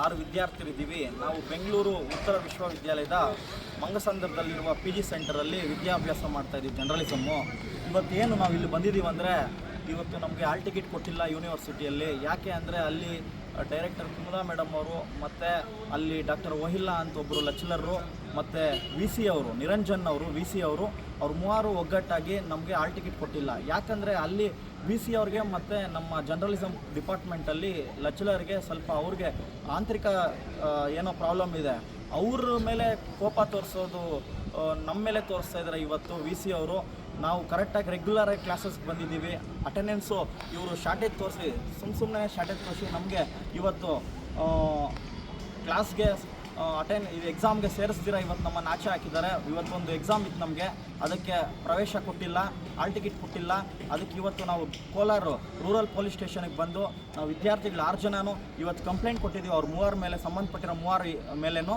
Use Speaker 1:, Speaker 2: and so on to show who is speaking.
Speaker 1: 6 ವಿದ್ಯಾರ್ಥಿಗಳಿದ್ದೀವಿ. ನಾವು ಬೆಂಗಳೂರು ಉತ್ತರ ವಿಶ್ವವಿದ್ಯಾಲಯದ ಮಂಗಸಂದ್ರದಲ್ಲಿರುವ ಪಿ ಜಿ ಸೆಂಟರಲ್ಲಿ ವಿದ್ಯಾಭ್ಯಾಸ ಮಾಡ್ತಾಯಿದ್ದೀವಿ ಜರ್ನಲಿಸಮ್ಮು. ಇವತ್ತೇನು ನಾವು ಇಲ್ಲಿ ಬಂದಿದ್ದೀವಿ ಅಂದರೆ, ಇವತ್ತು ನಮಗೆ ಹಾಲ್ ಟಿಕೆಟ್ ಕೊಟ್ಟಿಲ್ಲ ಯೂನಿವರ್ಸಿಟಿಯಲ್ಲಿ. ಯಾಕೆ ಅಂದರೆ ಅಲ್ಲಿ ಡೈರೆಕ್ಟರ್ ಕುಮುದಾ ಮೇಡಮ್ ಅವರು ಮತ್ತು ಅಲ್ಲಿ ಡಾಕ್ಟರ್ ವಹಿಲ್ಲಾ ಅಂತ ಒಬ್ಬರು ಲೆಕ್ಚರರು ಮತ್ತು ವಿ ಸಿ ಅವರು ನಿರಂಜನ್ ಅವರು ವಿ ಸಿ ಅವರು ಮೂವರು ಒಗ್ಗಟ್ಟಾಗಿ ನಮಗೆ ಹಾಲ್ ಟಿಕೆಟ್ ಕೊಟ್ಟಿಲ್ಲ. ಯಾಕಂದರೆ ಅಲ್ಲಿ ವಿ ಸಿ ಅವ್ರಿಗೆ ಮತ್ತು ನಮ್ಮ ಜರ್ನಲಿಸಮ್ ಡಿಪಾರ್ಟ್ಮೆಂಟಲ್ಲಿ ಲೆಕ್ಚರರ್ಗೆ ಸ್ವಲ್ಪ ಅವ್ರಿಗೆ ಆಂತರಿಕ ಏನೋ ಪ್ರಾಬ್ಲಮ್ ಇದೆ. ಅವ್ರ ಮೇಲೆ ಕೋಪ ತೋರಿಸೋದು ನಮ್ಮ ಮೇಲೆ ತೋರಿಸ್ತಾ ಇದ್ದಾರೆ. ಇವತ್ತು ವಿ ಸಿ ಅವರು ನಾವು ಕರೆಕ್ಟಾಗಿ ರೆಗ್ಯುಲರಾಗಿ ಕ್ಲಾಸಸ್ಗೆ ಬಂದಿದ್ದೀವಿ. ಅಟೆಂಡೆನ್ಸು ಇವರು ಶಾರ್ಟೇಜ್ ತೋರಿಸಿ ಸುಮ್ಮನೆ ಶಾರ್ಟೇಜ್ ತೋರಿಸಿ ನಮಗೆ ಇವತ್ತು ಕ್ಲಾಸ್ಗೆ ಇದು ಎಕ್ಸಾಮ್ಗೆ ಸೇರಿಸ್ದಿರ ಇವತ್ತು ನಮ್ಮನ್ನು ಆಚೆ ಹಾಕಿದ್ದಾರೆ. ಇವತ್ತೊಂದು ಎಕ್ಸಾಮ್ ಇತ್ತು ನಮಗೆ, ಅದಕ್ಕೆ ಪ್ರವೇಶ ಕೊಟ್ಟಿಲ್ಲ, ಹಾಲ್ ಟಿಕೆಟ್ ಕೊಟ್ಟಿಲ್ಲ. ಅದಕ್ಕೆ ಇವತ್ತು ನಾವು ಕೋಲಾರ ರೂರಲ್ ಪೊಲೀಸ್ ಸ್ಟೇಷನ್ಗೆ ಬಂದು ನಾವು ವಿದ್ಯಾರ್ಥಿಗಳು 6 ಜನನೂ ಇವತ್ತು ಕಂಪ್ಲೇಂಟ್ ಕೊಟ್ಟಿದ್ದೀವಿ. ಅವ್ರ 3 ಮೇಲೆ ಸಂಬಂಧಪಟ್ಟಿರೋ 3 ಮೇಲೇನೂ